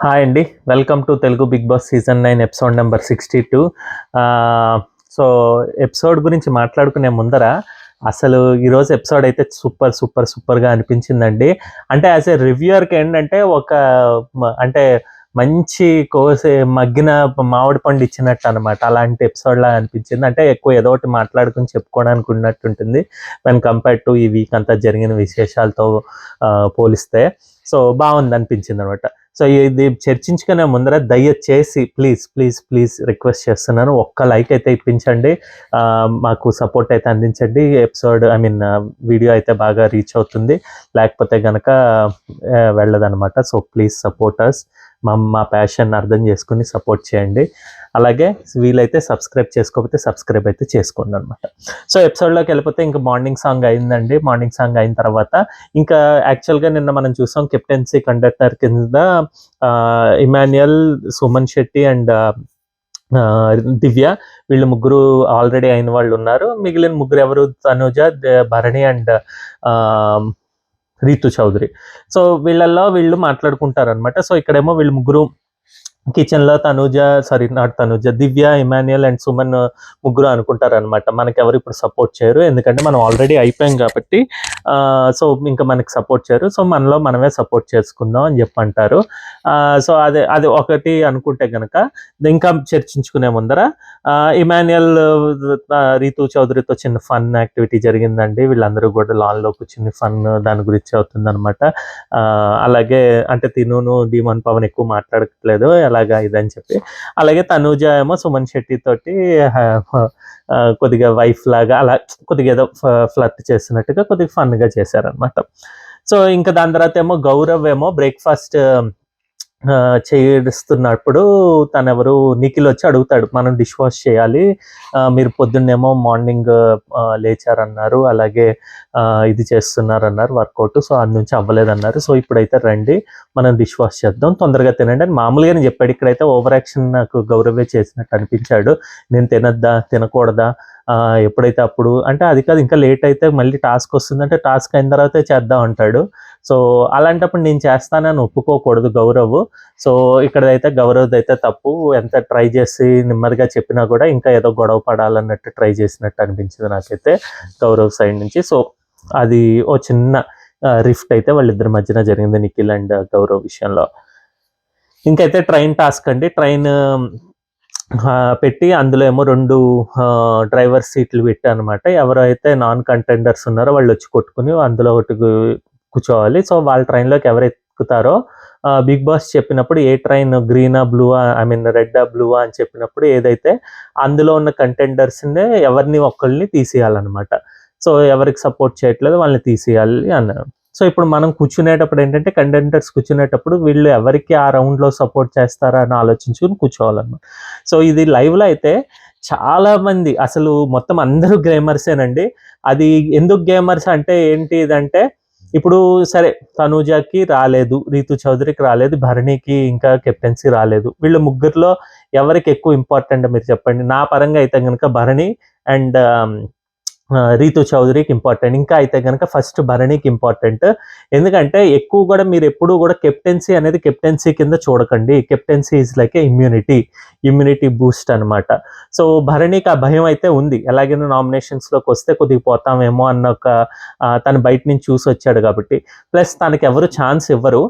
Hi అండి. Welcome to Telugu Bigg Boss season 9 episode number 62. So, episode గురించి మాట్లాడుకునే ముందర అసలు ఈరోజు ఎపిసోడ్ అయితే సూపర్‌గా అనిపించిందండి. అంటే యాస్ ఎ రివ్యూయర్‌కి ఏంటంటే అంటే మంచి మగ్గిన మామిడి పండు ఇచ్చినట్టు అనమాట. అలాంటి ఎపిసోడ్‌లాగా అనిపించింది. అంటే ఎక్కువ ఏదో ఒకటి మాట్లాడుకొని చెప్పుకోవడానికి ఉన్నట్టుంటుంది. వెన్ కంపేర్డ్ టు ఈ వీక్ అంతా జరిగిన విశేషాలతో పోలిస్తే. సో, బావుందనిపించిందనమాట. సో, ఇది చర్చించుకునే ముందర దయచేసి ప్లీజ్ రిక్వెస్ట్ చేస్తున్నాను. ఒక్క లైక్ అయితే ఇప్పించండి. మాకు సపోర్ట్ అయితే అందించండి. వీడియో అయితే బాగా రీచ్ అవుతుంది. లేకపోతే గనక వెళ్ళదనమాట. So, please support us. మా ప్యాషన్ అర్థం చేసుకొని సపోర్ట్ చేయండి. అలాగే వీలైతే సబ్స్క్రైబ్ చేసుకోకపోతే సబ్స్క్రైబ్ అయితే చేసుకోండి అనమాట. సో, ఎపిసోడ్లోకి వెళ్ళిపోతే ఇంకా మార్నింగ్ సాంగ్ అయిందండి. మార్నింగ్ సాంగ్ అయిన తర్వాత ఇంకా యాక్చువల్గా నిన్న మనం చూసాం కెప్టెన్సీ కండక్టర్ కింద ఇమాన్యుయల్, సుమన్ శెట్టి అండ్ దివ్య వీళ్ళు ముగ్గురు ఆల్రెడీ అయిన వాళ్ళు ఉన్నారు. మిగిలిన ముగ్గురు ఎవరు? తనుజ, భరణి అండ్ రీతు చౌదరి. సో, వీళ్ళు మాట్లాడుకుంటారనమాట. సో, ఇక్కడేమో వీళ్ళు ముగ్గురు కిచెన్లో దివ్య, ఇమాన్యుయల్ అండ్ సుమన్ ముగ్గురు అనుకుంటారనమాట. మనకెవరు ఇప్పుడు సపోర్ట్ చేయరు, ఎందుకంటే మనం ఆల్రెడీ అయిపోయాం కాబట్టి. సో, ఇంకా మనకి సపోర్ట్ చేయరు. సో, మనలో మనమే సపోర్ట్ చేసుకుందాం అని చెప్పంటారు. సో, అది ఒకటి అనుకుంటే కనుక ఇంకా చర్చించుకునే ముందర ఇమాన్యుయల్, రీతు చౌదరితో చిన్న ఫన్ యాక్టివిటీ జరిగిందండి. వీళ్ళందరూ కూడా లాన్లో కూర్చుని ఫన్ దాని గురించి అవుతుందన్నమాట. అలాగే అంటే తినును డీమన్ పవన్ ఎక్కువ మాట్లాడట్లేదు అలాగా ఇదని చెప్పి. అలాగే తనూజ ఏమో సుమన్ శెట్టి తోటి కొద్దిగా వైఫ్ లాగా అలా కొద్దిగా ఏదో ఫ్లర్ట్ చేస్తున్నట్టుగా కొద్దిగా ఫన్గా చేశారనమాట. సో, ఇంకా దాని తర్వాత ఏమో గౌరవ్ ఏమో బ్రేక్ఫాస్ట్ చేస్తున్నప్పుడు తనెవరు నిఖిల్ వచ్చి అడుగుతాడు, మనం డిష్ వాష్ చేయాలి, మీరు పొద్దున్నేమో మార్నింగ్ లేచారన్నారు, అలాగే ఇది చేస్తున్నారన్నారు వర్కౌట్, సో అది నుంచి అవ్వలేదన్నారు, సో ఇప్పుడైతే రండి మనం డిష్ వాష్ చేద్దాం, తొందరగా తినండి అని మామూలుగానే చెప్పాడు. ఇక్కడైతే ఓవర్ యాక్షన్ నాకు గౌరవే చేసినట్టు అనిపించాడు. నేను తినకూడదా, ఎప్పుడైతే అప్పుడు అంటే అది కాదు, ఇంకా లేట్ అయితే మళ్ళీ టాస్క్ వస్తుందంటే టాస్క్ అయిన తర్వాతే చేద్దాం అంటాడు. సో అలాంటప్పుడు నేను చేస్తానని ఒప్పుకోకూడదు గౌరవ్. సో ఇక్కడైతే గౌరవ్ అయితే తప్పు, ఎంత ట్రై చేసి నెమ్మదిగా చెప్పినా కూడా ఇంకా ఏదో గొడవ పడాలన్నట్టు ట్రై చేసినట్టు అనిపించింది నాకైతే గౌరవ్ సైడ్ నుంచి. సో అది ఓ చిన్న రిఫ్ట్ అయితే వాళ్ళిద్దరి మధ్యన జరిగింది నిఖిల్ అండ్ గౌరవ్ విషయంలో. ఇంకైతే ట్రైన్ టాస్క్ అండి. ట్రైన్ పెట్టి అందులో ఏమో 2 డ్రైవర్ సీట్లు పెట్టారనమాట. ఎవరైతే నాన్ కంటెండర్స్ ఉన్నారో వాళ్ళు వచ్చి కొట్టుకుని అందులో ఒకటి కూర్చోవాలి. సో వాళ్ళ ట్రైన్లోకి ఎవరు ఎక్కుతారో బిగ్ బాస్ చెప్పినప్పుడు ఏ ట్రైన్ గ్రీనా బ్లూవా రెడ్డా బ్లూవా అని చెప్పినప్పుడు ఏదైతే అందులో ఉన్న కంటెండర్స్ని ఎవరిని ఒక్కళ్ళని తీసేయాలన్నమాట. సో ఎవరికి సపోర్ట్ చేయట్లేదు వాళ్ళని తీసేయాలి అన్నారు. సో ఇప్పుడు మనం కూర్చునేటప్పుడు ఏంటంటే కంటెండర్స్ కూర్చునేటప్పుడు వీళ్ళు ఎవరికి ఆ రౌండ్లో సపోర్ట్ చేస్తారా అని ఆలోచించుకుని కూర్చోవాలన్నమాట. సో ఇది లైవ్లో అయితే చాలా మంది అసలు మొత్తం అందరూ గేమర్సేనండి. అది ఎందుకు గేమర్స్ అంటే ఏంటి ఇదంటే, ఇప్పుడు సరే తనూజకి రాలేదు, రీతు చౌదరికి రాలేదు, భరణికి ఇంకా కెప్టెన్సీ రాలేదు. వీళ్ళు ముగ్గురులో ఎవరికి ఎక్కువ ఇంపార్టెంట్ మీరు చెప్పండి? నా పరంగా అయితే కనుక భరణి అండ్ రీతు చౌదరికి ఇంపార్టెంట్. ఇంకా అయితే కనుక ఫస్ట్ భరణికి ఇంపార్టెంట్. ఎందుకంటే ఎక్కువ కూడా మీరు ఎప్పుడూ కూడా కెప్టెన్సీ అనేది కెప్టెన్సీ కింద చూడకండి. Captaincy is like A immunity Boost అనమాట. సో భరణికి ఆ భయం అయితే ఉంది, ఎలాగైనా నామినేషన్స్లోకి వస్తే కొద్దిగా పోతామేమో అన్న ఒక తను బయట నుంచి చూసి వచ్చాడు కాబట్టి, ప్లస్ తనకి ఎవరు ఛాన్స్ ఇవ్వరు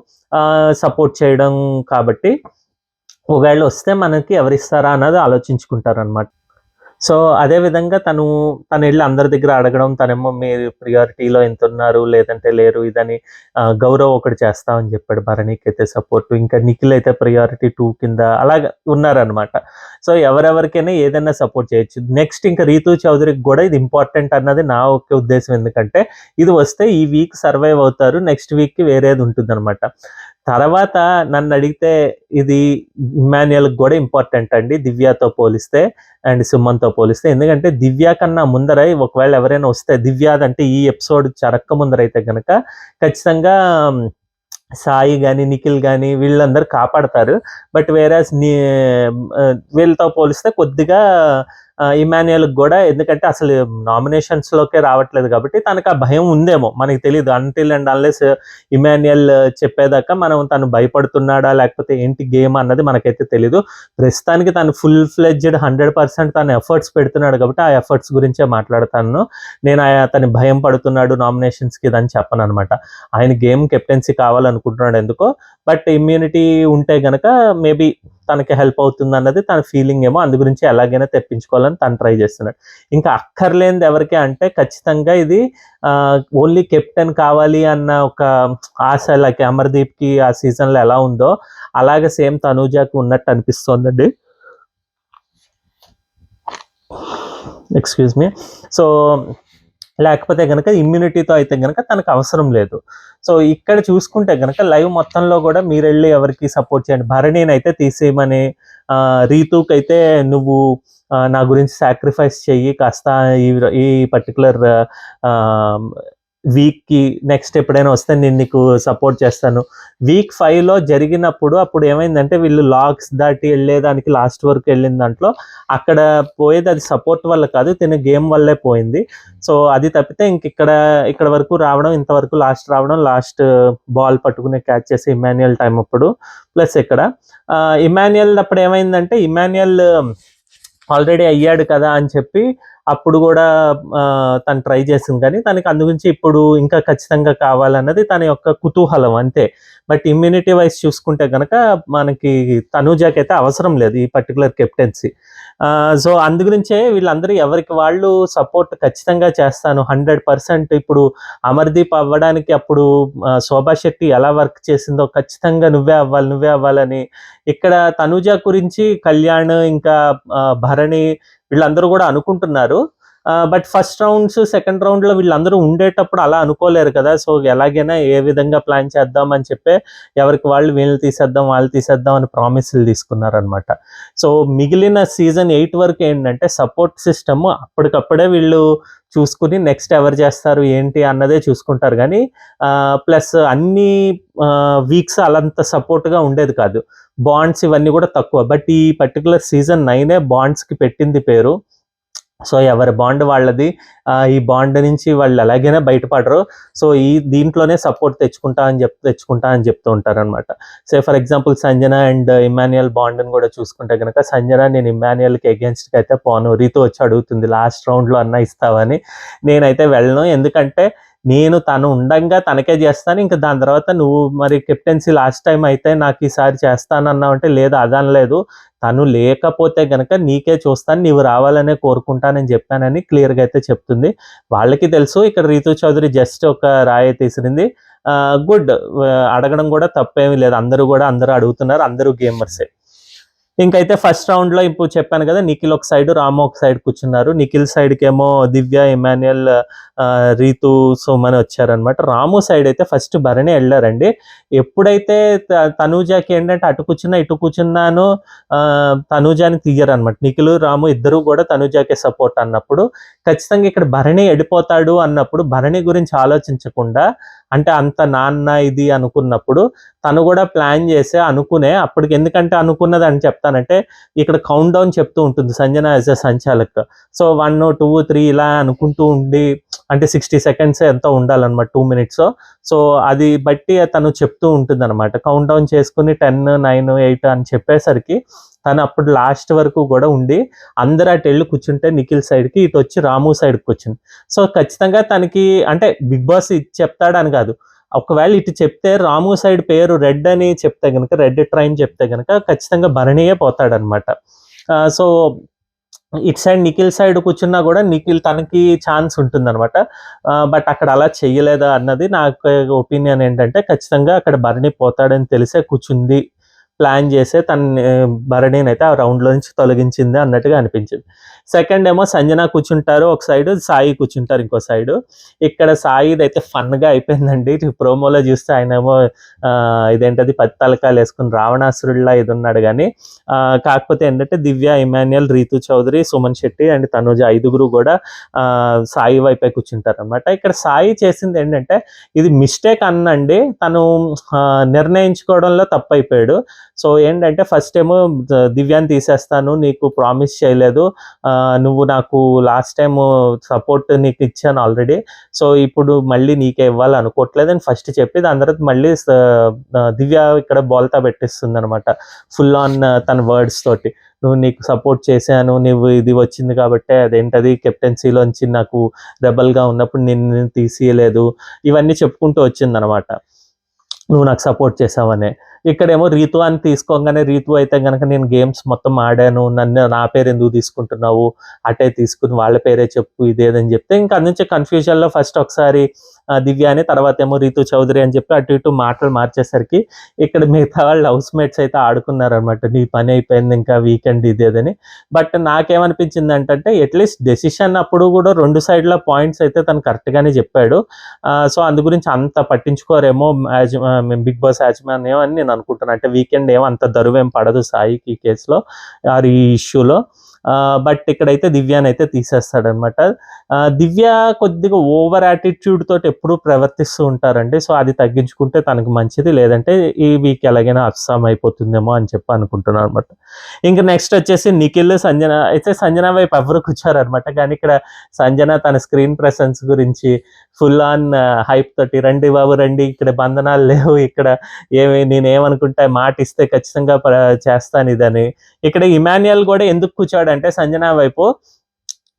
సపోర్ట్ చేయడం కాబట్టి, ఒకవేళ వస్తే మనకి ఎవరిస్తారా అన్నది ఆలోచించుకుంటారనమాట. సో అదేవిధంగా తను వెళ్ళి అందరి దగ్గర అడగడం, తనేమో మీరు ప్రియారిటీలో ఎంతున్నారు లేదంటే లేరు ఇదని గౌరవ్ ఒకటి చేస్తామని చెప్పాడు. భరణికి అయితే సపోర్ట్, ఇంకా నిఖిల్ అయితే ప్రియారిటీ 2 కింద అలాగ ఉన్నారనమాట. సో ఎవరెవరికైనా ఏదైనా సపోర్ట్ చేయొచ్చు. నెక్స్ట్ ఇంకా రీతు చౌదరికి కూడా ఇది ఇంపార్టెంట్ అన్నది నా ఒకే ఉద్దేశం. ఎందుకంటే ఇది వస్తే ఈ వీక్ సర్వైవ్ అవుతారు, నెక్స్ట్ వీక్కి వేరేది ఉంటుందన్నమాట. తర్వాత నన్ను అడిగితే ఇది ఇమాన్యుయల్కి కూడా ఇంపార్టెంట్ అండి, దివ్యతో పోలిస్తే అండ్ సుమన్తో పోలిస్తే. ఎందుకంటే దివ్య కన్నా ముందర ఒకవేళ ఎవరైనా వస్తే, దివ్యాదంటే ఈ ఎపిసోడ్ జరక్క ముందర అయితే కనుక ఖచ్చితంగా సాయి కానీ నిఖిల్ కానీ వీళ్ళందరూ కాపాడతారు. బట్ వేరేస్ వీళ్ళతో పోలిస్తే కొద్దిగా ఇమాన్యుయల్ కూడా, ఎందుకంటే అసలు నామినేషన్స్ లోకే రావట్లేదు కాబట్టి తనకు ఆ భయం ఉందేమో, మనకి తెలియదు. అన్టిల్ అండ్ అన్లెస్ ఇమాన్యుయల్ చెప్పేదాకా మనం తను భయపడుతున్నాడా లేకపోతే ఏంటి గేమ్ అన్నది మనకైతే తెలీదు. ప్రస్తుతానికి తను ఫుల్ ఫ్లెడ్జ్డ్ 100% తను ఎఫర్ట్స్ పెడుతున్నాడు కాబట్టి ఆ ఎఫర్ట్స్ గురించే మాట్లాడతాను. నేను అతని భయం పడుతున్నాడు నామినేషన్స్కి ఇదని చెప్పను అనమాట. ఆయన గేమ్ కెప్టెన్సీ కావాలనుకుంటున్నాడు ఎందుకో, బట్ ఇమ్యూనిటీ ఉంటే గనక మేబీ తనకి హెల్ప్ అవుతుంది అన్నది తన ఫీలింగ్ ఏమో, అందు గురించి ఎలాగైనా తెప్పించుకోవాలని తను ట్రై చేస్తున్నాడు. ఇంకా అక్కర్లేనిది ఎవరికి అంటే ఖచ్చితంగా ఇది ఓన్లీ కెప్టెన్ కావాలి అన్న ఒక ఆశ, లైక్ అమర్దీప్కి ఆ సీజన్లో ఎలా ఉందో అలాగే సేమ్ తనూజాకి ఉన్నట్టు అనిపిస్తోందండి. Excuse me. సో లేకపోతే కనుక ఇమ్యూనిటీతో అయితే కనుక తనకు అవసరం లేదు. సో ఇక్కడ చూసుకుంటే కనుక లైవ్ మొత్తంలో కూడా మీరు వెళ్ళి ఎవరికి సపోర్ట్ చేయండి. భరణిని అయితే తీసేయమని, రీతుకి అయితే నువ్వు నా గురించి సాక్రిఫైస్ చెయ్యి కాస్త ఈ పర్టికులర్ వీక్కి, నెక్స్ట్ ఎప్పుడైనా వస్తే నేను నీకు సపోర్ట్ చేస్తాను. వీక్ 5లో జరిగినప్పుడు అప్పుడు ఏమైందంటే వీళ్ళు లాక్స్ దాటి వెళ్ళేదానికి లాస్ట్ వరకు వెళ్ళిన దాంట్లో అక్కడ పోయేది అది సపోర్ట్ వల్ల కాదు, తిన గేమ్ వల్లే పోయింది. సో అది తప్పితే ఇక్కడ వరకు రావడం, ఇంతవరకు లాస్ట్ రావడం, లాస్ట్ బాల్ పట్టుకునే క్యాచ్ చేసి ఇమాన్యుయల్ టైం అప్పుడు, ప్లస్ ఇక్కడ ఇమాన్యుయల్ అప్పుడు ఏమైందంటే ఇమాన్యుయల్ ఆల్రెడీ అయ్యాడు కదా అని చెప్పి అప్పుడు కూడా తను ట్రై చేసింది, కానీ తనకి అందు గురించి ఇప్పుడు ఇంకా ఖచ్చితంగా కావాలన్నది తన యొక్క కుతూహలం అంతే. బట్ ఇమ్యూనిటీ వైజ్ చూసుకుంటే కనుక మనకి తనూజాకి అయితే అవసరం లేదు ఈ పర్టికులర్ కెప్టెన్సీ. సో అందు గురించే వీళ్ళందరూ ఎవరికి వాళ్ళు సపోర్ట్ ఖచ్చితంగా చేస్తాను 100%. ఇప్పుడు అమర్దీప్ అవ్వడానికి అప్పుడు శోభా శెట్టి ఎలా వర్క్ చేసిందో ఖచ్చితంగా నువ్వే అవ్వాలని ఇక్కడ తనూజా గురించి కళ్యాణ్ ఇంకా భరణి వీళ్ళందరూ కూడా అనుకుంటున్నారు. బట్ ఫస్ట్ రౌండ్స్, సెకండ్ రౌండ్లో వీళ్ళందరూ ఉండేటప్పుడు అలా అనుకోలేరు కదా. సో ఎలాగైనా ఏ విధంగా ప్లాన్ చేద్దాం అని చెప్పి ఎవరికి వాళ్ళు వీళ్ళు తీసేద్దాం అని ప్రామిస్లు తీసుకున్నారనమాట. సో మిగిలిన సీజన్ 8 వరకు ఏంటంటే సపోర్ట్ సిస్టమ్ అప్పటికప్పుడే వీళ్ళు చూసుకుని నెక్స్ట్ ఎవరు చేస్తారు ఏంటి అన్నదే చూసుకుంటారు, కానీ ప్లస్ అన్ని వీక్స్ అలంత సపోర్ట్గా ఉండేది కాదు. బాండ్స్ ఇవన్నీ కూడా తక్కువ. బట్ ఈ పర్టికులర్ సీజన్ 9 బాండ్స్కి పెట్టింది పేరు. సో ఎవరి బాండ్ వాళ్ళది, ఈ బాండ్ నుంచి వాళ్ళు ఎలాగైనా బయటపడరు. సో దీంట్లోనే సపోర్ట్ తెచ్చుకుంటా అని చెప్తూ ఉంటారు అనమాట. So for example Sanjana and Emmanuel బాండ్ని కూడా చూసుకుంటే కనుక సంజన నేను ఇమాన్యుయల్కి అగేన్స్ట్కి అయితే పోను, రీతు వచ్చి అడుగుతుంది లాస్ట్ రౌండ్లో అన్న ఇస్తావని, నేనైతే వెళ్ళను. ఎందుకంటే నేను తను ఉండంగా తనకే చేస్తాను, ఇంకా దాని తర్వాత నువ్వు మరి కెప్టెన్సీ లాస్ట్ టైం అయితే నాకు ఈసారి చేస్తానన్నావు అంటే లేదు అదనలేదు, తను లేకపోతే గనక నీకే చూస్తాను, నీవు రావాలనే కోరుకుంటానని చెప్పానని క్లియర్గా అయితే చెప్తుంది. వాళ్ళకి తెలుసు ఇక్కడ రీతు చౌదరి జస్ట్ ఒక రాయి తీసిరింది. గుడ్, అడగడం కూడా తప్పేమీ లేదు, అందరూ అడుగుతున్నారు, అందరూ గేమర్సే. ఇంకైతే ఫస్ట్ రౌండ్లో ఇప్పుడు చెప్పాను కదా, నిఖిల్ ఒక సైడ్, రాము ఒక సైడ్ కూర్చున్నారు. నిఖిల్ సైడ్కి ఏమో దివ్య, ఇమాన్యుయల్, రీతు, సుమన్ వచ్చారనమాట. రాము సైడ్ అయితే ఫస్ట్ భరణి వెళ్ళారండి. ఎప్పుడైతే తనూజాకి ఏంటంటే అటు కూర్చున్నా ఇటు కూర్చున్నాను తనూజాని తీయరనమాట. నిఖిల్, రాము ఇద్దరు కూడా తనూజాకే సపోర్ట్ అన్నప్పుడు ఖచ్చితంగా ఇక్కడ భరణి వెళ్ళిపోతాడు అన్నప్పుడు భరణి గురించి ఆలోచించకుండా, అంటే అంత నాన్న ఇది అనుకున్నప్పుడు తను కూడా ప్లాన్ చేసే అప్పటికి, ఎందుకంటే అనుకున్నది అని చెప్తానంటే ఇక్కడ కౌంట్ డౌన్ చెప్తూ ఉంటుంది సంజన యాజ్ అ సంచాలక్. సో 1, 2, 3 ఇలా అనుకుంటూ ఉండి, అంటే 60 seconds ఎంతో ఉండాలన్నమాట, 2 minutes. సో అది బట్టి తను చెప్తూ ఉంటుంది అనమాట. కౌంట్ డౌన్ చేసుకుని 10, 9, 8 అని చెప్పేసరికి తను అప్పుడు లాస్ట్ వరకు కూడా ఉండి అందరూ అటు వెళ్ళి కూర్చుంటే నిఖిల్ సైడ్కి, ఇటు వచ్చి రాము సైడ్కి కూర్చుంది. సో ఖచ్చితంగా తనకి అంటే బిగ్ బాస్ చెప్తాడని కాదు, ఒకవేళ ఇటు చెప్తే రాము సైడ్ పేరు రెడ్ అని చెప్తే కనుక, రెడ్ ట్రైన్ చెప్తే కనుక ఖచ్చితంగా భరణియే పోతాడనమాట. సో ఇటు సైడ్ నిఖిల్ సైడ్ కూర్చున్నా కూడా నిఖిల్ తనకి ఛాన్స్ ఉంటుందన్నమాట. బట్ అక్కడ అలా చెయ్యలేదా అన్నది నాకు ఒపీనియన్. ఏంటంటే ఖచ్చితంగా అక్కడ భరణి పోతాడని తెలిసే కూర్చుంది, ప్లాన్ చేసే భరణిని అయితే ఆ రౌండ్లో నుంచి తొలగించింది అన్నట్టుగా అనిపించింది. సెకండ్ ఏమో సంజన కూర్చుంటారు ఒక సైడు, సాయి కూర్చుంటారు ఇంకో సైడు. ఇక్కడ సాయిది అయితే ఫన్గా అయిపోయిందండి. ప్రోమోలో చూస్తే ఆయన ఏమో ఇదేంటది 10 తలకాయలు వేసుకుని రావణాసురుడిలా ఇది ఉన్నాడు, కానీ కాకపోతే ఏంటంటే దివ్య, ఇమాన్యుయల్, రీతు చౌదరి, సుమన్ శెట్టి అండ్ తనుజ 5 కూడా సాయి వైపే కూర్చుంటారు అనమాట. ఇక్కడ సాయి చేసింది ఏంటంటే ఇది మిస్టేక్ అన్నండి, తను నిర్ణయించుకోవడంలో తప్పైపోయాడు. సో ఏంటంటే ఫస్ట్ ఏమో దివ్యాని తీసేస్తాను, నీకు ప్రామిస్ చేయలేదు, నువ్వు నాకు లాస్ట్ టైం సపోర్ట్ నీకు ఇచ్చాను ఆల్రెడీ, సో ఇప్పుడు మళ్ళీ నీకే ఇవ్వాలి అనుకోవట్లేదు అని ఫస్ట్ చెప్పి దాని తర్వాత మళ్ళీ దివ్య ఇక్కడ బోల్తా పెట్టిస్తుంది అనమాట, ఫుల్ ఆన్ తన వర్డ్స్ తోటి. నువ్వు నీకు సపోర్ట్ చేశాను, నువ్వు ఇది వచ్చింది కాబట్టి అదేంటది కెప్టెన్సీలోంచి నాకు రెబల్గా ఉన్నప్పుడు నిన్ను తీసేయలేదు, ఇవన్నీ చెప్పుకుంటూ వచ్చిందనమాట, నువ్వు నాకు సపోర్ట్ చేసావనే. ఇక్కడేమో రీతు అని తీసుకోగానే రీతు అయితే కనుక నేను గేమ్స్ మొత్తం ఆడాను, నా పేరు ఎందుకు తీసుకుంటున్నావు, అటే తీసుకుని వాళ్ళ పేరే చెప్పు ఇదేదని చెప్తే ఇంకా అది నుంచి కన్ఫ్యూజన్లో ఫస్ట్ ఒకసారి దివ్య అని, తర్వాత ఏమో రీతు చౌదరి అని చెప్పి అటు ఇటు మాటలు మార్చేసరికి ఇక్కడ మిగతా వాళ్ళు హౌస్ మేట్స్ అయితే ఆడుకున్నారనమాట, నీ పని అయిపోయింది ఇంకా వీకెండ్ ఇదేదని. బట్ నాకేమనిపించింది అంటే అట్లీస్ట్ డెసిషన్ అప్పుడు కూడా 2 సైడ్ల పాయింట్స్ అయితే తను కరెక్ట్గానే చెప్పాడు. సో అందు గురించి అంత పట్టించుకోరేమో బిగ్ బాస్ యాజమాన్యం అని నేను అనుకుంటున్నాను. అంటే వీకెండ్ ఏమో అంత దరువేం పడదు సాయికి ఈ కేసులో ఆర్ ఈ ఇష్యూలో. బట్ ఇక్కడైతే దివ్యాని అయితే తీసేస్తాడనమాట. దివ్య కొద్దిగా ఓవర్ యాటిట్యూడ్ తోటి ఎప్పుడూ ప్రవర్తిస్తూ ఉంటారండి. సో అది తగ్గించుకుంటే తనకు మంచిది, లేదంటే ఈ వీక్ ఎలాగైనా అప్సామ్ అయిపోతుందేమో అని చెప్పి అనుకుంటున్నాను అనమాట. ఇంకా నెక్స్ట్ వచ్చేసి నిఖిల్, సంజన. అయితే సంజన వైపు ఎవరు కూర్చోరనమాట, కానీ ఇక్కడ సంజన తన స్క్రీన్ ప్రెసెన్స్ గురించి ఫుల్ ఆన్ హైప్ తోటి, రండి బాబు రండి, ఇక్కడ బంధనాలు లేవు, ఇక్కడ నేనేమనుకుంటా మాట ఇస్తే ఖచ్చితంగా చేస్తాను ఇదని. ఇక్కడ ఇమాన్యుయల్ కూడా ఎందుకు కూర్చోడంటే సంజన వైపు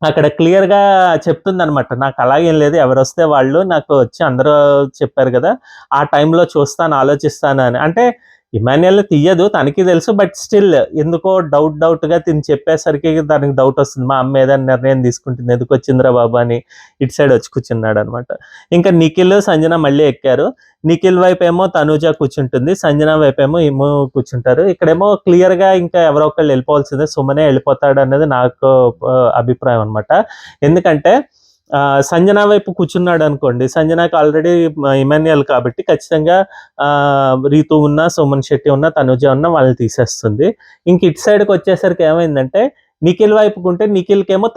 అక్కడ క్లియర్గా చెప్తుందనమాట, నాకు అలాగేం లేదు, ఎవరు వస్తే వాళ్ళు నాకు వచ్చి అందరూ చెప్పారు కదా ఆ టైంలో చూస్తాను ఆలోచిస్తాను అని. అంటే ఇమాన్యుయల్ తీయదు తనకి తెలుసు, బట్ స్టిల్ ఎందుకో డౌట్గా తిని చెప్పేసరికి దానికి డౌట్ వస్తుంది, మా అమ్మ ఏదైనా నిర్ణయం తీసుకుంటుంది ఎందుకు వచ్చిందిరా బాబా అని ఇటు సైడ్ వచ్చి కూర్చున్నాడు అనమాట. ఇంకా నిఖిల్ సంజన మళ్ళీ ఎక్కారు. నిఖిల్ వైపు ఏమో తనూజ కూర్చుంటుంది, సంజన వైపు ఏమో కూర్చుంటారు. ఇక్కడేమో క్లియర్గా ఇంకా ఎవరో ఒకళ్ళు వెళ్ళిపోవాల్సిందే, సుమనే వెళ్ళిపోతాడు అనేది నాకు అభిప్రాయం అనమాట. ఎందుకంటే సంజన వైపు కూర్చున్నాడు అనుకోండి, సంజనకి ఆల్రెడీ ఇమాన్యుయల్ కాబట్టి ఖచ్చితంగా రీతు ఉన్నా, సుమన్ శెట్టి ఉన్నా, తనుజ ఉన్నా వాళ్ళని తీసేస్తుంది. ఇంక ఇటు సైడ్కి వచ్చేసరికి ఏమైందంటే నిఖిల్ వైపుకుంటే నిఖిల్కేమో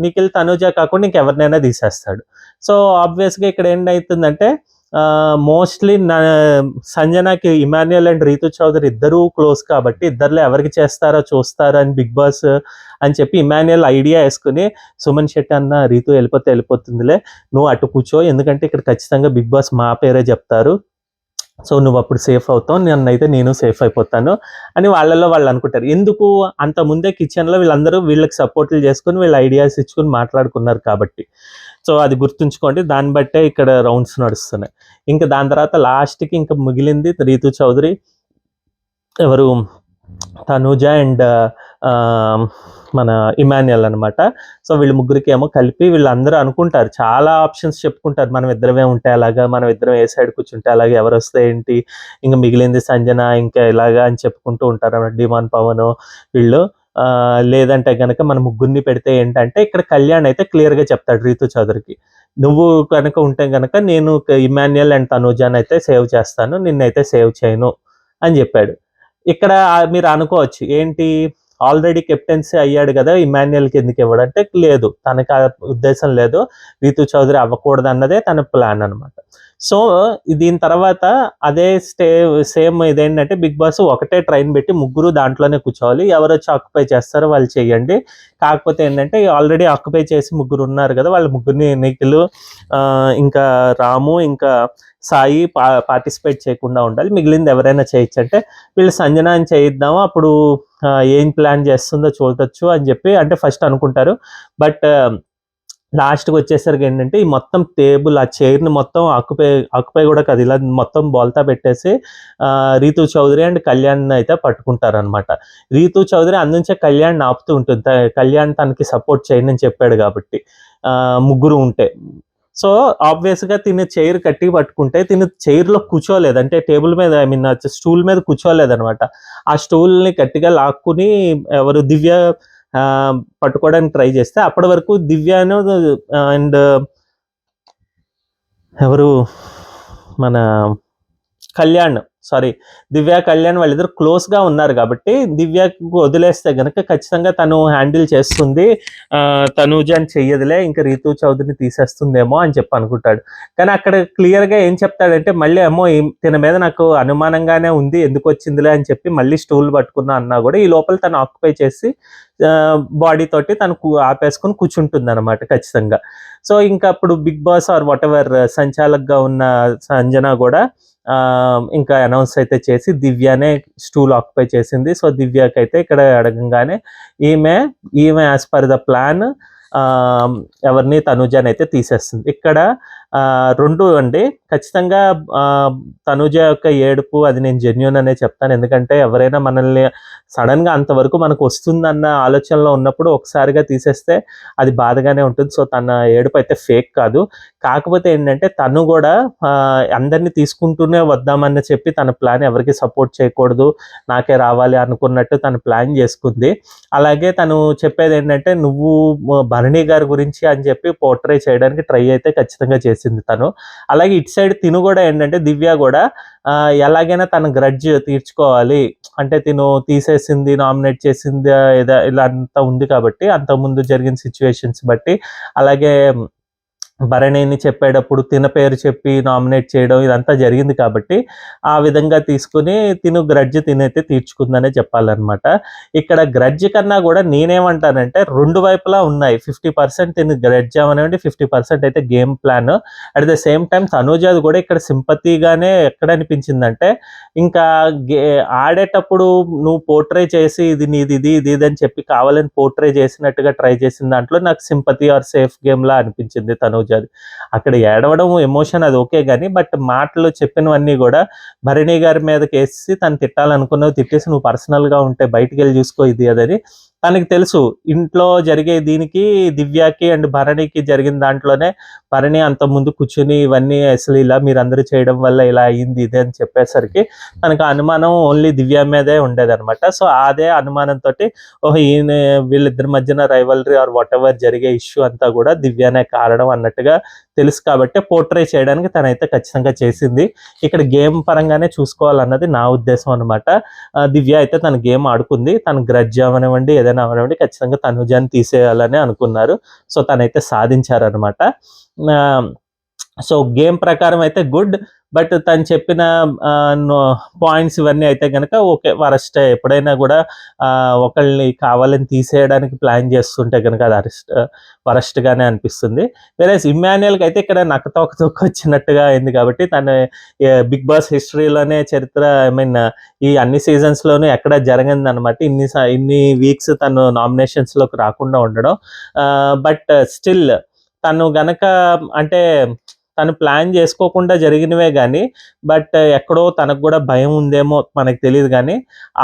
నిఖిల్ తనుజ కాకుండా ఇంకెవరినైనా తీసేస్తాడు. సో ఆబ్వియస్గా ఇక్కడ ఏంటవుతుందంటే మోస్ట్లీ సంజనకి ఇమాన్యుయల్ అండ్ రీతు చౌదరి ఇద్దరూ క్లోజ్ కాబట్టి ఇద్దరులో ఎవరికి చేస్తారో చూస్తారో అని బిగ్ బాస్ అని చెప్పి ఇమాన్యుయల్ ఐడియా వేసుకుని, సుమన్ శెట్టి అన్న రీతు వెళ్ళిపోతుందిలే, నువ్వు అటు కూర్చో, ఎందుకంటే ఇక్కడ ఖచ్చితంగా బిగ్ బాస్ మా పేరే చెప్తారు, సో నువ్వు అప్పుడు సేఫ్ అవుతావు, నన్నైతే నేను సేఫ్ అయిపోతాను అని వాళ్ళలో వాళ్ళు అనుకుంటారు. ఎందుకు అంత ముందే కిచెన్లో వీళ్ళందరూ వీళ్ళకి సపోర్ట్లు చేసుకుని వీళ్ళ ఐడియాస్ ఇచ్చుకుని మాట్లాడుకున్నారు కాబట్టి. సో అది గుర్తుంచుకోండి, దాన్ని బట్టే ఇక్కడ రౌండ్స్ నడుస్తున్నాయి. ఇంకా దాని తర్వాత లాస్ట్కి ఇంకా మిగిలింది రీతు చౌదరి, ఎవరు తనూజ అండ్ మన ఇమాన్యుయల్ అనమాట. సో వీళ్ళు ముగ్గురికి ఏమో కలిపి వీళ్ళందరూ అనుకుంటారు, చాలా ఆప్షన్స్ చెప్పుకుంటారు, మనం ఇద్దరమే ఉంటే అలాగా, మనం ఇద్దరం ఏ సైడ్ కూర్చుంటే అలాగే, ఎవరు వస్తే ఏంటి, ఇంకా మిగిలింది సంజన ఇంకా ఇలాగా అని చెప్పుకుంటూ ఉంటారు అన్నమాట. డిమాన్ పవన్ వీళ్ళు లేదంటే కనుక మన ముగ్గురిని పెడితే ఏంటంటే ఇక్కడ కళ్యాణ్ అయితే క్లియర్గా చెప్తాడు రీతు చౌదరికి, నువ్వు కనుక ఉంటే కనుక నేను ఇమాన్యుయల్ అండ్ తనూజాన్ అయితే సేవ్ చేస్తాను, నిన్నైతే సేవ్ చేయను అని చెప్పాడు. ఇక్కడ మీరు అనుకోవచ్చు ఏంటి, ఆల్రెడీ కెప్టెన్సీ అయ్యాడు కదా ఇమాన్యుయల్కి ఎందుకు ఇవ్వడంటే, లేదు తనకు ఆ ఉద్దేశం లేదు, రీతు చౌదరి అవ్వకూడదు అన్నదే తన ప్లాన్ అనమాట. సో దీని తర్వాత అదే సేమ్ ఇదేంటంటే బిగ్ బాస్ ఒకటే ట్రైన్ పెట్టి ముగ్గురు దాంట్లోనే కూర్చోవాలి, ఎవరు వచ్చి ఆక్యుపై చేస్తారో వాళ్ళు చేయండి. కాకపోతే ఏంటంటే ఆల్రెడీ ఆక్యుపై చేసి ముగ్గురు ఉన్నారు కదా, వాళ్ళ ముగ్గురిని నిఖిల్ ఇంకా రాము ఇంకా సాయి పార్టిసిపేట్ చేయకుండా ఉండాలి, మిగిలింది ఎవరైనా చేయొచ్చు అంటే వీళ్ళు సంజన అని చేయిద్దాము, అప్పుడు ఏం ప్లాన్ చేస్తుందో చూడొచ్చు అని చెప్పి అంటే ఫస్ట్ అనుకుంటారు. బట్ లాస్ట్కి వచ్చేసరికి ఏంటంటే ఈ మొత్తం టేబుల్ ఆ చైర్ని మొత్తం ఆక్యుపై కూడా కాదు, ఇలా మొత్తం బోల్తా పెట్టేసి రీతు చౌదరి అండ్ కళ్యాణ్ అయితే పట్టుకుంటారనమాట. రీతు చౌదరి అందుంచే కళ్యాణ్ ఆపుతూ ఉంటుంది, కళ్యాణ్ తనకి సపోర్ట్ చేయను అని చెప్పాడు కాబట్టి ముగ్గురు ఉంటే. సో ఆబ్వియస్గా తిని చైర్ కట్టి పట్టుకుంటే తిని చైర్లో కూర్చోలేదు, అంటే టేబుల్ మీద ఐ మీన్ స్టూల్ మీద కూర్చోలేదనమాట. ఆ స్టూల్ని గట్టిగా లాక్కుని ఎవరు దివ్య పట్టుకోవడానికి ట్రై చేస్తే అప్పటి వరకు దివ్యను అండ్ ఎవరు మన కళ్యాణ్ సారీ, దివ్య కళ్యాణ్ వాళ్ళిద్దరు క్లోజ్గా ఉన్నారు కాబట్టి దివ్యకు వదిలేస్తే గనక ఖచ్చితంగా తను హ్యాండిల్ చేస్తుంది, తనూజ అని చెయ్యదులే, ఇంకా రీతు చౌదరిని తీసేస్తుందేమో అని చెప్పి అనుకుంటాడు. కానీ అక్కడ క్లియర్గా ఏం చెప్తాడంటే మళ్ళీ ఏమో తిన మీద నాకు అనుమానంగానే ఉంది, ఎందుకు వచ్చిందిలే అని చెప్పి మళ్ళీ స్టూల్ పట్టుకున్నా అన్నా కూడా ఈ లోపల తను ఆక్యుపై చేసి బాడీ తోటి తను ఆపేసుకుని కూర్చుంటుంది అనమాట ఖచ్చితంగా. సో ఇంకా అప్పుడు Bigg Boss or whatever సంచాలక్గా ఉన్న సంజన కూడా ఇంకా అనౌన్స్ అయితే చేసి దివ్యనే స్టూల్ ఆక్యుపై చేసింది. సో దివ్యకైతే ఇక్కడ అడగంగానే ఈమె యాజ్ పర్ ద ప్లాన్ ఎవరిని తనూజని అయితే తీసేస్తుంది. ఇక్కడ 2 అండి ఖచ్చితంగా తనూజ యొక్క ఏడుపు అది నేను జెన్యూన్ అనే చెప్తాను. ఎందుకంటే ఎవరైనా మనల్ని సడన్గా అంతవరకు మనకు వస్తుందన్న ఆలోచనలో ఉన్నప్పుడు ఒకసారిగా తీసేస్తే అది బాధగానే ఉంటుంది. సో తన ఏడుపు అయితే ఫేక్ కాదు. కాకపోతే ఏంటంటే తను కూడా అందరినీ తీసుకుంటూనే వద్దామని చెప్పి తన ప్లాన్ ఎవరికి సపోర్ట్ చేయకూడదు, నాకే రావాలి అనుకున్నట్టు తను ప్లాన్ చేసుకుంది. అలాగే తను చెప్పేది ఏంటంటే నువ్వు భరణి గారి గురించి అని చెప్పి పోర్ట్రే చేయడానికి ట్రై అయితే ఖచ్చితంగా చేసింది తను. అలాగే ఇటు సైడ్ తిను కూడా ఏంటంటే దివ్య కూడా ఎలాగైనా తన గ్రడ్జ్ తీర్చుకోవాలి అంటే తిను తీసేసింది, నామినేట్ చేసింది ఇలా అంతా ఉంది కాబట్టి అంతకుముందు జరిగిన సిచ్యువేషన్స్ బట్టి, అలాగే భరణిని చెప్పేటప్పుడు తిన పేరు చెప్పి నామినేట్ చేయడం ఇదంతా జరిగింది కాబట్టి ఆ విధంగా తీసుకుని గ్రడ్జ్ తినైతే తీర్చుకుందనే చెప్పాలన్నమాట. ఇక్కడ గ్రడ్జ్ కన్నా కూడా నేనేమంటానంటే 2 వైపులా ఉన్నాయి. 50% తిను గ్రడ్జ్ అవనివ్వండి, 50% అయితే game plan. At the same time తనూజది కూడా ఇక్కడ సింపతిగానే ఎక్కడ అనిపించిందంటే ఇంకా ఆడేటప్పుడు నువ్వు పోర్ట్రే చేసి ఇది నీది ఇది ఇది అని చెప్పి కావాలని పోర్ట్రే చేసినట్టుగా ట్రై చేసిన దాంట్లో నాకు సింపతి ఆర్ సేఫ్ గేమ్ లా అనిపించింది తనూజ. అక్కడ ఏడవడం ఎమోషన్ అది ఓకే కానీ బట్ మాటలు చెప్పినవన్నీ కూడా భరణి గారి మీదకి వేసి తను తిట్టాలనుకున్నవి తిట్టేసి నువ్వు పర్సనల్గా ఉంటే బయటికి వెళ్ళి చూసుకో ఇది అదని తనకి తెలుసు. ఇంట్లో జరిగే దీనికి దివ్యకి అండ్ భరణికి జరిగిన దాంట్లోనే భరణి అంత ముందు కూర్చుని ఇవన్నీ అసలు ఇలా మీరందరూ చేయడం వల్ల ఇలా అయ్యింది ఇది అని చెప్పేసరికి తనకు అనుమానం ఓన్లీ దివ్య మీదే ఉండేదన్నమాట. సో అదే అనుమానంతో ఓహో ఈయన వీళ్ళిద్దరి మధ్యన రైవలరీ ఆర్ వాట్ ఎవర్ జరిగే ఇష్యూ అంతా కూడా దివ్యనే కారణం అన్నట్టుగా తెలుసు కాబట్టి పోర్ట్రే చేయడానికి తనైతే ఖచ్చితంగా చేసింది. ఇక్కడ గేమ్ పరంగానే చూసుకోవాలన్నది నా ఉద్దేశం అనమాట. దివ్య అయితే తన గేమ్ ఆడుకుంది, తను గ్రడ్జ్ అవనివ్వండి ఏదైనా అవనివ్వండి ఖచ్చితంగా తనుజాన్ని తీసేయాలని అనుకున్నారు. సో తనైతే సాధించారనమాట. సో గేమ్ ప్రకారం అయితే గుడ్, బట్ తను చెప్పిన పాయింట్స్ ఇవన్నీ అయితే కనుక ఓకే వరస్ట్. ఎప్పుడైనా కూడా ఒకళ్ళని కావాలని తీసేయడానికి ప్లాన్ చేస్తుంటే కనుక అది వరస్ట్గానే అనిపిస్తుంది. వేరే ఇమ్మాన్యుయల్కి అయితే ఇక్కడ నక్కతోక తొక్క వచ్చినట్టుగా అయింది కాబట్టి తను బిగ్ బాస్ హిస్టరీలోనే చరిత్ర ఈ అన్ని సీజన్స్లోనూ ఎక్కడ జరగంది అనమాట. ఇన్ని వీక్స్ తను నామినేషన్స్లోకి రాకుండా ఉండడం. బట్ స్టిల్ తను గనక అంటే తను ప్లాన్ చేసుకోకుండా జరిగినవే కానీ బట్ ఎక్కడో తనకు కూడా భయం ఉందేమో మనకు తెలియదు కానీ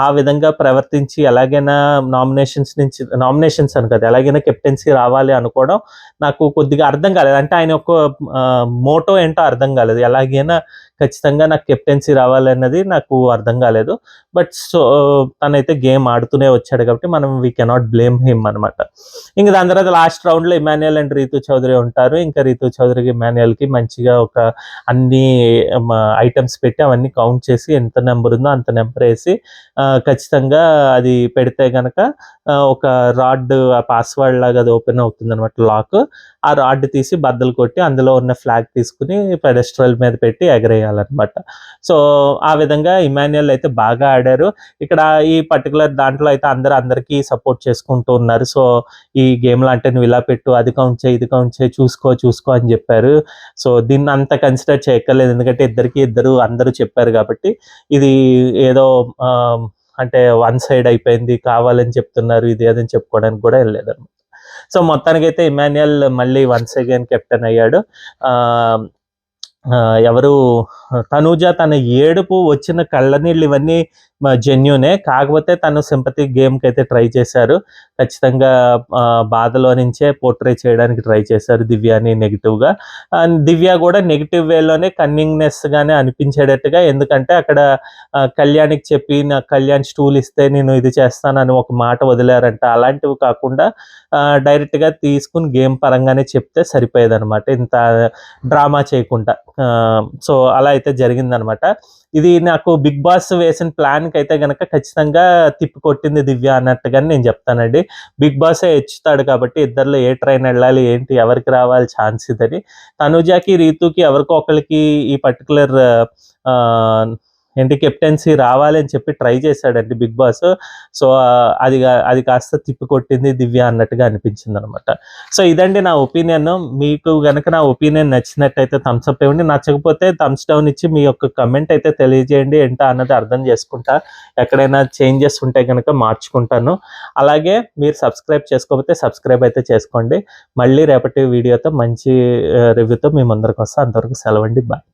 ఆ విధంగా ప్రవర్తించి ఎలాగైనా నామినేషన్స్ అని కదా ఎలాగైనా కెప్టెన్సీ రావాలి అనుకోవడం నాకు కొద్దిగా అర్థం కాలేదు. అంటే ఆయన ఒక మోటో ఏంటో అర్థం కాలేదు. ఎలాగైనా ఖచ్చితంగా నాకు కెప్టెన్సీ రావాలన్నది నాకు అర్థం కాలేదు. బట్ సో తనైతే గేమ్ ఆడుతూనే వచ్చాడు కాబట్టి మనం వీ కెనాట్ బ్లేమ్ హిమ్ అనమాట. ఇంకా దాని తర్వాత లాస్ట్ రౌండ్లో ఇమాన్యుయల్ అండ్ రీతు చౌదరి ఉంటారు. ఇంకా రీతు చౌదరికి ఇమాన్యుయల్కి మంచిగా ఒక అన్ని ఐటమ్స్ పెట్టి అవన్నీ కౌంట్ చేసి ఎంత నెంబర్ ఉందో అంత నెంబర్ వేసి ఖచ్చితంగా అది పెడితే కనుక ఒక రాడ్ పాస్వర్డ్ లాగా అది ఓపెన్ అవుతుంది అనమాట లాక్. ఆ రాడ్ తీసి బద్దలు కొట్టి అందులో ఉన్న ఫ్లాగ్ తీసుకుని పెడెస్ట్రల్ మీద పెట్టి ఎగరేయాలన్నమాట. సో ఆ విధంగా ఇమాన్యుయల్ అయితే బాగా ఆడారు. ఇక్కడ ఈ పర్టికులర్ దాంట్లో అయితే అందరికీ సపోర్ట్ చేసుకుంటూ ఉన్నారు. సో ఈ గేమ్లో అంటే నువ్వు ఇలా పెట్టు, అది కౌంట్ చేయి, ఇది కౌంట్ చేయి, చూసుకో అని చెప్పారు. సో దీన్ని అంత కన్సిడర్ చేయక్కర్లేదు ఎందుకంటే అందరూ చెప్పారు కాబట్టి ఇది ఏదో అంటే వన్ సైడ్ అయిపోయింది కావాలని చెప్తున్నారు ఇది అదని చెప్పుకోవడానికి కూడా వెళ్ళలేదన్నమాట. సో మొత్తానికైతే ఇమాన్యుయల్ మళ్ళీ వన్స్ అగైన్ కెప్టెన్ అయ్యాడు. ఎవరు తనూజ తన ఏడుపు వచ్చిన కళ్ళనీళ్ళు ఇవన్నీ జెన్యూనే. కాకపోతే తను సింపతి గేమ్కి అయితే ట్రై చేశారు. ఖచ్చితంగా బాధలో నుంచే పోర్ట్రే చేయడానికి ట్రై చేశారు దివ్యాని నెగిటివ్గా. అండ్ దివ్య కూడా నెగిటివ్ వేలోనే కన్నింగ్నెస్ గానే అనిపించేటట్టుగా, ఎందుకంటే అక్కడ కళ్యాణ్కి చెప్పి నాకు కళ్యాణ్ స్టూల్ ఇస్తే నేను ఇది చేస్తానని ఒక మాట వదిలారంట. అలాంటివి కాకుండా డైరెక్ట్గా తీసుకుని గేమ్ పరంగానే చెప్తే సరిపోయేదనమాట, ఇంత డ్రామా చేయకుండా. సో అలా అయితే జరిగిందనమాట. ఇది నాకు బిగ్ బాస్ వేసిన ప్లాన్కి అయితే గనక ఖచ్చితంగా తిప్పి కొట్టింది దివ్య అన్నట్టుగానే నేను చెప్తానండి. బిగ్ బాసే హెచ్చుతాడు కాబట్టి ఇద్దరిలో ఏ ట్రైన్ వెళ్ళాలి ఏంటి, ఎవరికి రావాలి ఛాన్స్ ఇదని. తనుజాకి రీతుకి ఎవరికో ఒకరికి ఈ పర్టికులర్ ఏంటి కెప్టెన్సీ రావాలి అని చెప్పి ట్రై చేశాడండి బిగ్ బాస్. సో అది కాస్త తిప్పి కొట్టింది దివ్య అన్నట్టుగా అనిపించింది అనమాట. సో ఇదండి నా ఒపీనియన్. మీకు గనక నా ఒపీనియన్ నచ్చినట్టయితే థమ్స్ అప్ ఇవ్వండి, నచ్చకపోతే థమ్స్ డౌన్ ఇచ్చి మీ యొక్క కమెంట్ అయితే తెలియజేయండి. ఏంటో అన్నది అర్థం చేసుకుంటా, ఎక్కడైనా చేంజెస్ ఉంటే కనుక మార్చుకుంటాను. అలాగే మీరు సబ్స్క్రైబ్ చేసుకోకపోతే సబ్స్క్రైబ్ అయితే చేసుకోండి. మళ్ళీ రేపటి వీడియోతో మంచి రివ్యూతో మీ ముందరికి వస్తా. అంతవరకు సెలవండి, బాయ్.